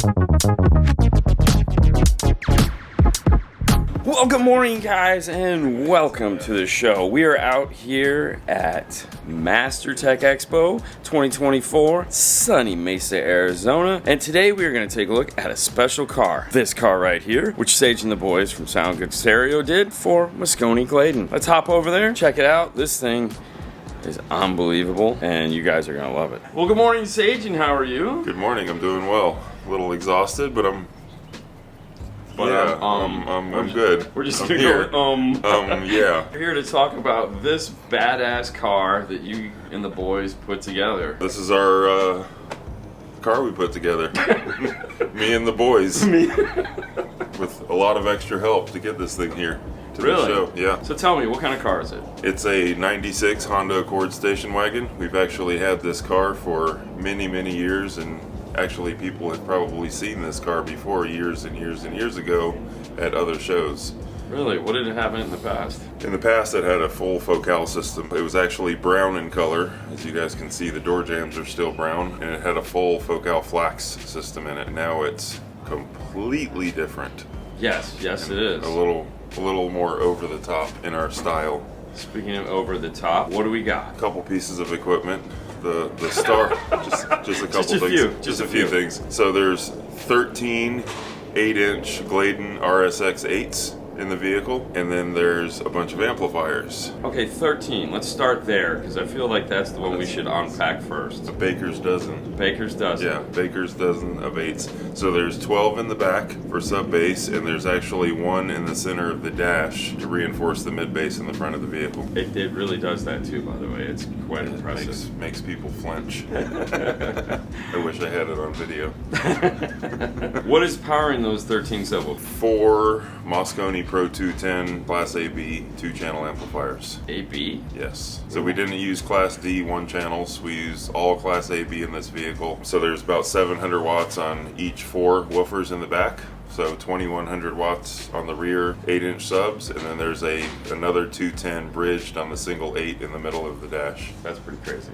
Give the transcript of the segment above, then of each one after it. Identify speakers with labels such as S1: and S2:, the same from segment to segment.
S1: Well, good morning, guys, and welcome to the show. We are out here at Master Tech Expo 2024, sunny Mesa, Arizona, and today we are going to take a look at a special car. This car right here, which Sage and the boys from Sound Good Stereo did for Mosconi Gladen. Let's hop over there, check it out. This thing is unbelievable, and you guys are going to love it. Well, good morning, Sage, and how are you?
S2: Good morning. I'm doing well. A little exhausted, but I'm good.
S1: We're just
S2: I'm
S1: gonna
S2: here.
S1: Yeah. We're here to talk about this badass car that you and the boys put together.
S2: This is our car we put together. Me and the boys. With a lot of extra help to get this thing here to the show. Yeah.
S1: So tell me, what kind of car is it?
S2: It's a 96 Honda Accord station wagon. We've actually had this car for many, many years, and actually people have probably seen this car before years and years and years ago at other shows.
S1: Really? What did it have in the past?
S2: In the past it had a full focal system. It was actually brown in color. As you guys can see, the door jambs are still brown, and it had a full focal flax system in it. Now it's completely different.
S1: Yes, it is.
S2: A little more over the top in our style.
S1: Speaking of over the top, what do we got?
S2: A couple pieces of equipment. The star, just a couple things. Just a few things. So there's 13 8-inch Gladen RSX 8s in the vehicle, and then there's a bunch of amplifiers.
S1: Okay, 13. Let's start there, because I feel like that's the one we should unpack first.
S2: A baker's dozen.
S1: Baker's dozen.
S2: Yeah, baker's dozen of 8s. So there's 12 in the back for sub bass, and there's actually one in the center of the dash to reinforce the mid bass in the front of the vehicle.
S1: It really does that too, by the way. It's quite impressive.
S2: Makes people flinch. I wish I had it on video.
S1: What is powering those 13 sub?
S2: 4 Mosconi Pro 210 Class AB 2-channel amplifiers.
S1: AB?
S2: Yes. So we didn't use Class D 1-channels. We used all Class AB in this vehicle. So there's about 700 watts on each 4 woofers in the back. So 2100 watts on the rear 8-inch subs, and then there's another 210 bridged on the single 8 in the middle of the dash.
S1: That's pretty crazy.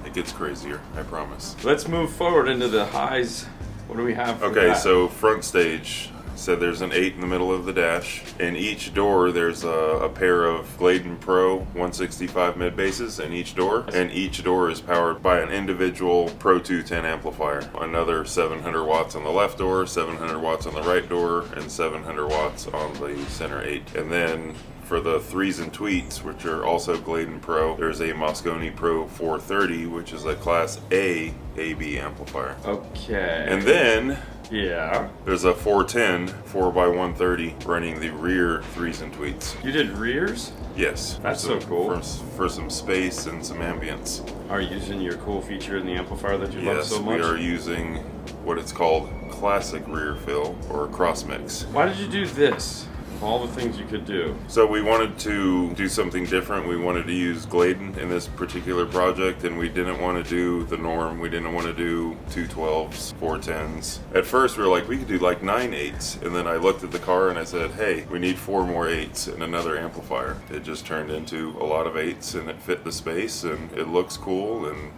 S2: It gets crazier, I promise.
S1: Let's move forward into the highs. What do we have for
S2: Okay,
S1: that?
S2: so front stage. So there's an 8 in the middle of the dash. In each door, there's a pair of Gladen Pro 165 mid basses in each door, and each door is powered by an individual Pro 210 amplifier. Another 700 watts on the left door, 700 watts on the right door, and 700 watts on the center 8. And then for the 3s and tweets, which are also Gladen Pro, there's a Mosconi Pro 430, which is a Class A AB amplifier.
S1: Okay.
S2: And then
S1: yeah,
S2: there's a 410 4x130 running the rear 3s and tweets.
S1: You did rears?
S2: Yes.
S1: That's so cool.
S2: For some space and some ambience.
S1: Are you using your cool feature in the amplifier that you love so much?
S2: Yes, we are using what it's called classic rear fill, or cross mix.
S1: Why did you do this? All the things you could do.
S2: So we wanted to do something different. We wanted to use Gladen in this particular project, and we didn't want to do the norm. We didn't want to do 212s, 410s. At first we were like, we could do like 9 8s, and then I looked at the car and I said, hey, we need 4 more 8s and another amplifier. It just turned into a lot of 8s, and it fit the space, and it looks cool, and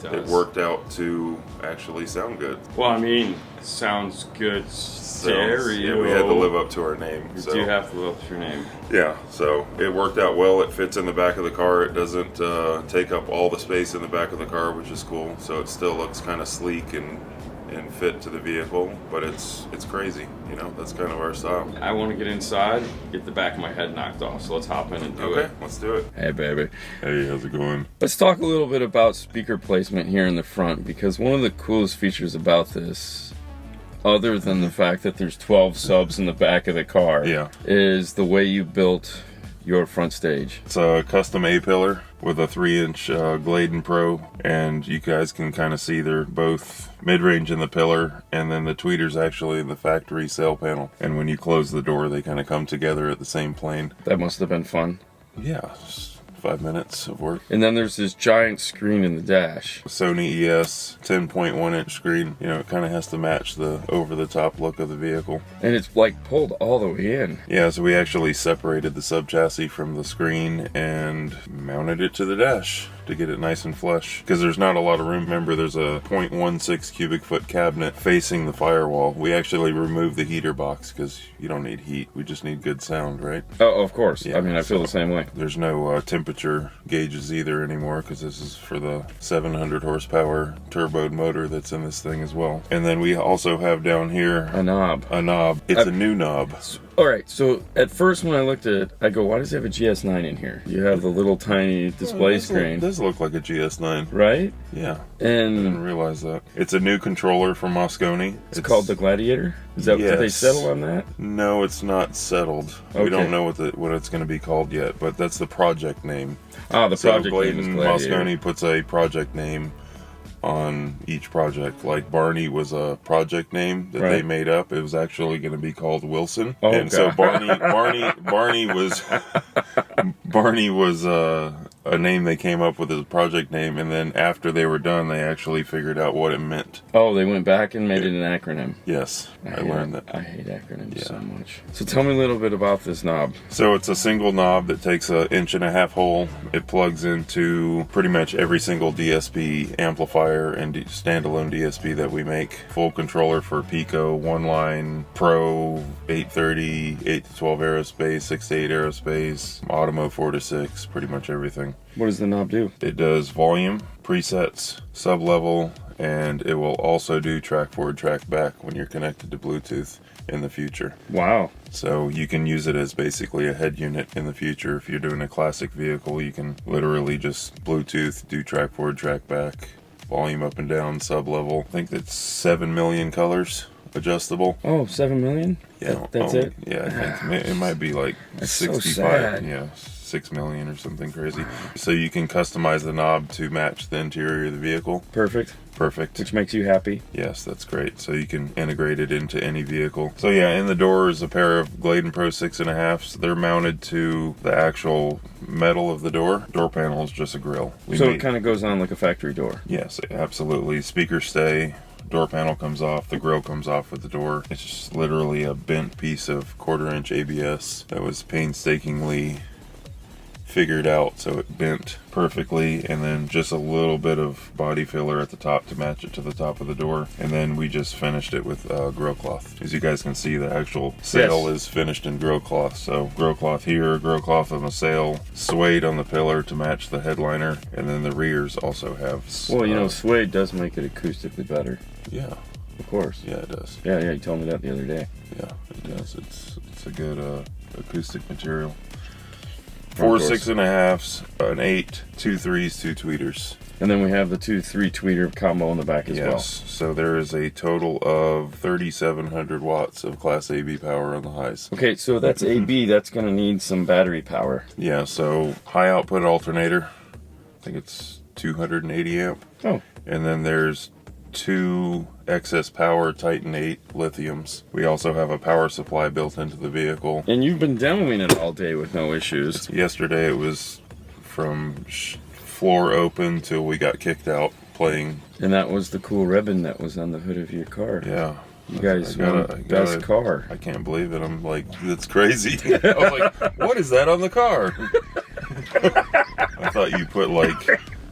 S2: it worked out to actually sound good.
S1: Well, I mean, it sounds good stereo.
S2: Yeah, we had to live up to our name.
S1: You do have to live up to your name.
S2: Yeah, so it worked out well. It fits in the back of the car. It doesn't take up all the space in the back of the car, which is cool. So it still looks kind of sleek and fit to the vehicle, but it's crazy. You know, that's kind of our style.
S1: I want to get inside, get the back of my head knocked off, so let's hop in and do it.
S2: Okay, let's do it.
S1: Hey, baby.
S2: Hey, how's it going?
S1: Let's talk a little bit about speaker placement here in the front, because one of the coolest features about this, other than the fact that there's 12 subs in the back of the car, is the way you built your front stage.
S2: It's a custom A-pillar with a 3-inch Gladen Pro, and you guys can kind of see they're both mid-range in the pillar, and then the tweeter's actually in the factory sail panel. And when you close the door, they kind of come together at the same plane.
S1: That must have been fun.
S2: Yeah, 5 minutes of work.
S1: And then there's this giant screen in the dash.
S2: Sony ES 10.1 inch screen. You know, it kind of has to match the over-the-top look of the vehicle.
S1: And it's like pulled all the way in.
S2: Yeah, so we actually separated the sub chassis from the screen and mounted it to the dash. to get it nice and flush, because there's not a lot of room. Remember, there's a 0.16 cubic foot cabinet facing the firewall. We actually removed the heater box because you don't need heat. We just need good sound, right?
S1: Oh, of course.
S2: Yeah,
S1: I mean, I feel the same way.
S2: There's no temperature gauges either anymore, because this is for the 700 horsepower turboed motor that's in this thing as well. And then we also have down here
S1: A knob.
S2: It's a new knob.
S1: All right, so at first when I looked at it, I go, why does it have a GS9 in here? You have the little tiny display screen.
S2: It does look like a GS9.
S1: Right?
S2: Yeah. I didn't
S1: And
S2: realize that. It's a new controller from Mosconi.
S1: it's called the Gladiator? Is that, did they
S2: Yes.
S1: settle on that?
S2: No, it's not settled.
S1: Okay.
S2: We don't know what it's going to be called yet, but that's the project name.
S1: Ah, the
S2: So
S1: project name is
S2: Gladen
S1: Gladiator.
S2: Mosconi puts a project name on each project. Like Barney was a project name that they
S1: Right.
S2: made up. It was actually going to be called Wilson.
S1: Oh,
S2: and so
S1: God.
S2: Barney was a name they came up with as a project name, and then after they were done, they actually figured out what it meant.
S1: Oh, they went back and made it an acronym.
S2: Yes, I learned that.
S1: I hate acronyms so
S2: Yeah.
S1: much. So tell me a little bit about this knob.
S2: So it's a single knob that takes an 1.5-inch hole. It plugs into pretty much every single DSP amplifier and standalone DSP that we make. Full controller for Pico, one line, Pro, 830, 8 to 12 aerospace, 6 to 8 aerospace, Automo 4 to 6, pretty much everything.
S1: What does the knob do?
S2: It does volume, presets, sub-level, and it will also do track forward, track back when you're connected to Bluetooth in the future.
S1: Wow.
S2: So you can use it as basically a head unit in the future. If you're doing a classic vehicle, you can literally just Bluetooth, do track forward, track back, volume up and down, sub-level. I think that's 7 million colors adjustable.
S1: Oh, 7 million?
S2: Yeah,
S1: That's it?
S2: Yeah, I think it might be like
S1: That's so
S2: 65.
S1: sad.
S2: Yeah, 6 million or something crazy. So you can customize the knob to match the interior of the vehicle.
S1: Perfect.
S2: Perfect.
S1: Which makes you happy.
S2: Yes, that's great. So you can integrate it into any vehicle. So yeah, in the door is a pair of Gladen Pro 6.5s. They're mounted to the actual metal of the door. Door panel is just a grill.
S1: It kind of goes on like a factory door.
S2: Yes, absolutely. Speakers stay. Door panel comes off. The grill comes off with the door. It's just literally a bent piece of 1/4-inch ABS that was painstakingly figured out so it bent perfectly, and then just a little bit of body filler at the top to match it to the top of the door, and then we just finished it with grill cloth. As you guys can see, the actual sail is finished in grill cloth. So grill cloth here, grill cloth on the sail, suede on the pillar to match the headliner, and then the rears also have
S1: Well, suede does make it acoustically better.
S2: yeah,
S1: Of course.
S2: yeah, it does.
S1: Yeah, you told me that the other day.
S2: Yeah, it does. It's a good acoustic material.
S1: Of
S2: 4
S1: course.
S2: 6.5s, an 8, 2 3s, 2 tweeters.
S1: And then we have the 2-3 tweeter combo in the back as well.
S2: Yes, so there is a total of 3,700 watts of Class AB power on the highs.
S1: Okay, so that's AB. That's going to need some battery power.
S2: Yeah, so high output alternator, I think it's 280 amp.
S1: Oh,
S2: And then there's 2 excess power Titan 8 lithiums. We also have a power supply built into the vehicle.
S1: and you've been demoing it all day with no issues.
S2: Yesterday it was from floor open till we got kicked out playing.
S1: And that was the cool ribbon that was on the hood of your car.
S2: Yeah.
S1: You guys got best car.
S2: I can't believe it. I'm like, that's crazy. I was like, what is that on the car? I thought you put like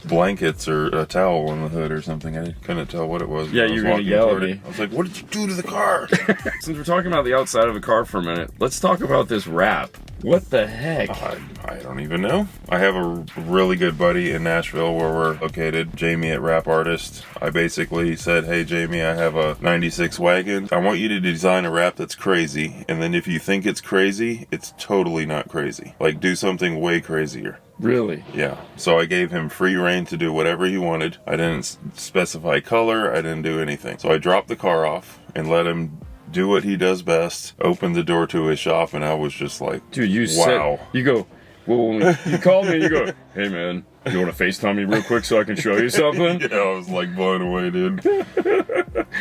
S2: blankets or a towel on the hood or something. I couldn't tell what it was.
S1: Yeah,
S2: when I
S1: you
S2: was
S1: were gonna
S2: walking
S1: yell at
S2: toward
S1: me.
S2: it. I was like, what did you do to the car?
S1: Since we're talking about the outside of a car for a minute, let's talk about this wrap. What the heck?
S2: I don't even know. I have a really good buddy in Nashville where we're located, Jamie at Rap Artist. I basically said, hey Jamie, I have a 96 Wagon. I want you to design a wrap that's crazy. And then if you think it's crazy, it's totally not crazy. Like do something way crazier.
S1: Really?
S2: Yeah. So I gave him free reign to do whatever he wanted. I didn't specify color. I didn't do anything. So I dropped the car off and let him do what he does best, opened the door to his shop, and I was just like,
S1: Dude, you
S2: wow.
S1: said, you go, well, you called me and you go, hey man, you want to FaceTime me real quick so I can show you something?
S2: Yeah, I was like blown away, dude.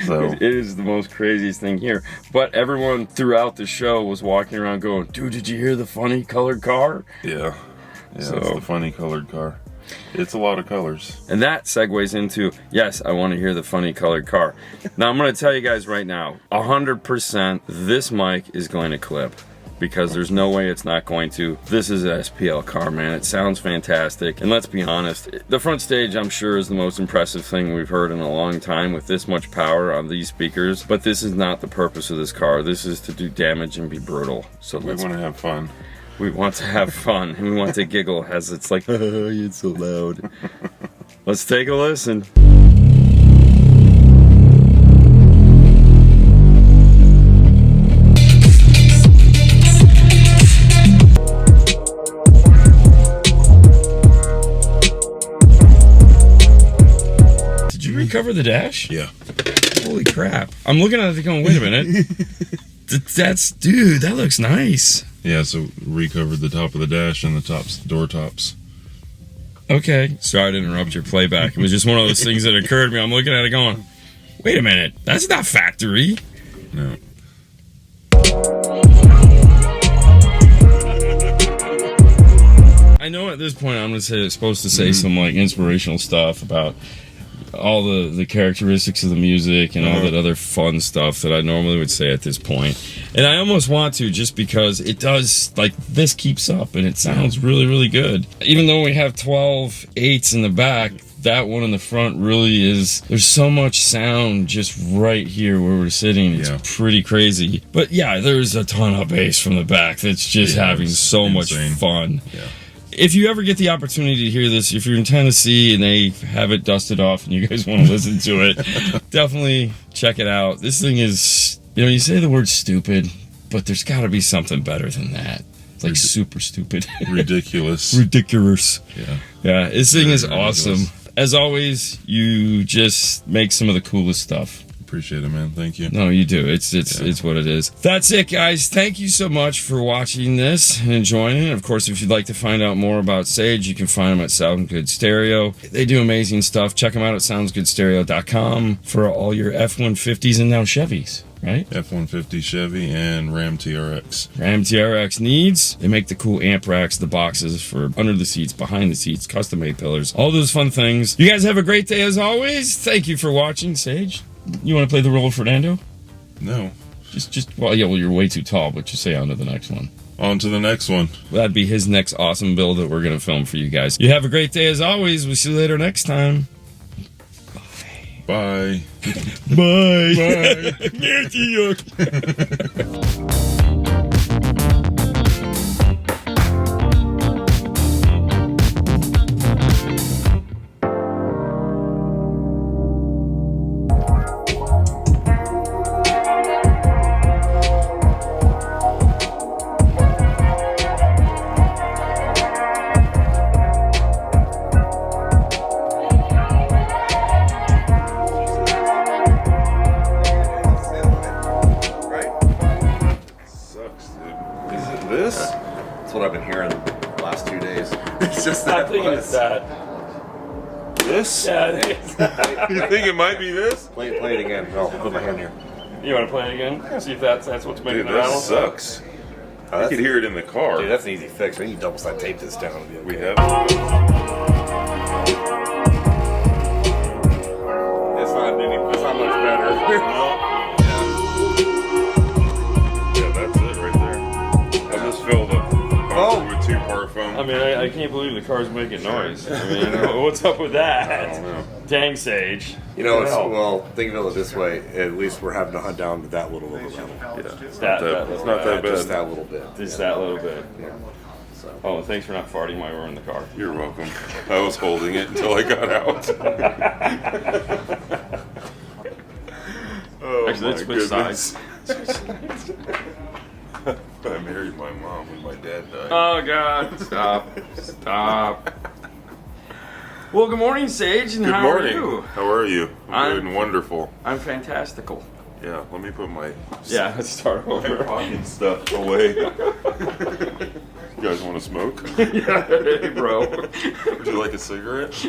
S2: So
S1: It is the most craziest thing here. But everyone throughout the show was walking around going, dude, did you hear the funny colored car?
S2: yeah,
S1: So-
S2: it's the funny colored car. It's a lot of colors.
S1: And that segues into, yes, I want to hear the funny colored car. Now, I'm going to tell you guys right now, 100% this mic is going to clip. because there's no way it's not going to. This is an SPL car, man. It sounds fantastic. And let's be honest, the front stage, I'm sure, is the most impressive thing we've heard in a long time with this much power on these speakers. But this is not the purpose of this car. This is to do damage and be brutal. So
S2: We want to have fun.
S1: We want to have fun, and we want to giggle as it's like, oh, it's so loud. Let's take a listen. Did you recover the dash?
S2: Yeah.
S1: Holy crap. I'm looking at it going, wait a minute. Dude, that looks nice.
S2: Yeah, so recovered the top of the dash and the door tops.
S1: Okay. Sorry to interrupt your playback. It was just one of those things that occurred to me. I'm looking at it going, wait a minute. That's not factory.
S2: No.
S1: I know at this point I'm supposed to say some like inspirational stuff about all the characteristics of the music and all that other fun stuff that I normally would say at this point. And I almost want to, just because it does, like, this keeps up and it sounds really, really good. Even though we have 12 8s in the back, that one in the front really is, there's so much sound just right here where we're sitting. It's pretty crazy. But yeah, there's a ton of bass from the back that's just having so much fun.
S2: Yeah.
S1: If you ever get the opportunity to hear this, if you're in Tennessee and they have it dusted off and you guys want to listen to it, definitely check it out. This thing is, you say the word stupid, but there's got to be something better than that. It's like super stupid.
S2: Ridiculous.
S1: Ridiculous.
S2: Yeah.
S1: Yeah, this thing is awesome. As always, you just make some of the coolest stuff.
S2: Appreciate it, man. Thank you.
S1: No, you do. It's what it is. That's it, guys. Thank you so much for watching this and enjoying it. Of course, if you'd like to find out more about Sage, you can find them at Sound Good Stereo. They do amazing stuff. Check them out at soundsgoodstereo.com for all your F-150s and now Chevys, right?
S2: F-150 Chevy and Ram TRX.
S1: Ram TRX needs. They make the cool amp racks, the boxes for under the seats, behind the seats, custom-made pillars, all those fun things. You guys have a great day as always. Thank you for watching, Sage. You want to play the role of Fernando?
S2: No.
S1: Well, you're way too tall, but just say on to the next one.
S2: On to the next one.
S1: That'd be his next awesome build that we're going to film for you guys. You have a great day as always. We'll see you later next time.
S2: Bye.
S1: Bye. Bye.
S2: This?
S3: That's what I've been hearing the last 2 days. It's just that.
S1: I'm thinking it's that.
S2: This?
S1: Yeah, I think it's that.
S2: You think it might be this?
S3: Play it again. I'll put my hand here.
S1: You want to play it again? See if that's what's making
S2: Dude,
S1: the rattle?
S2: that sucks. I could hear it in the car.
S3: Dude, that's an easy fix. We need to double side tape this down. And be okay.
S2: We have.
S3: It's not much better.
S2: Yeah, that's it right there. I just filled a bumper with 2 part foam.
S1: I mean, I can't believe the car's making noise. I mean, what's up with that?
S2: I don't know.
S1: Dang, Sage.
S3: Well, think of it this way. At least we're having to hunt down to that little bit.
S2: Yeah,
S1: It's not
S2: that bad.
S3: Just that little bit.
S1: Just that little bit.
S3: Yeah. So.
S1: Oh, thanks for not farting while we were in the car.
S2: You're welcome. I was holding it until I got out. Oh,
S1: Actually, let's switch sides.
S2: I married my mom when my dad died.
S1: Oh, God. Stop. Well, good morning, Sage, and
S2: Good
S1: how
S2: morning.
S1: are you?
S2: How are you? I'm doing wonderful.
S1: I'm fantastical.
S2: Yeah, let me put my
S1: Let's start over.
S2: pocket stuff away. You guys want to smoke?
S1: Yeah, hey, bro.
S2: Would you like a cigarette?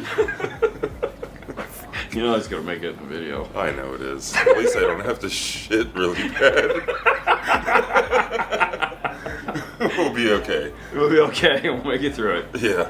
S1: You know that's gonna make it in the video.
S2: I know it is. At least I don't have to shit really bad. We'll be okay.
S1: We'll be okay. We'll make it through it.
S2: Yeah.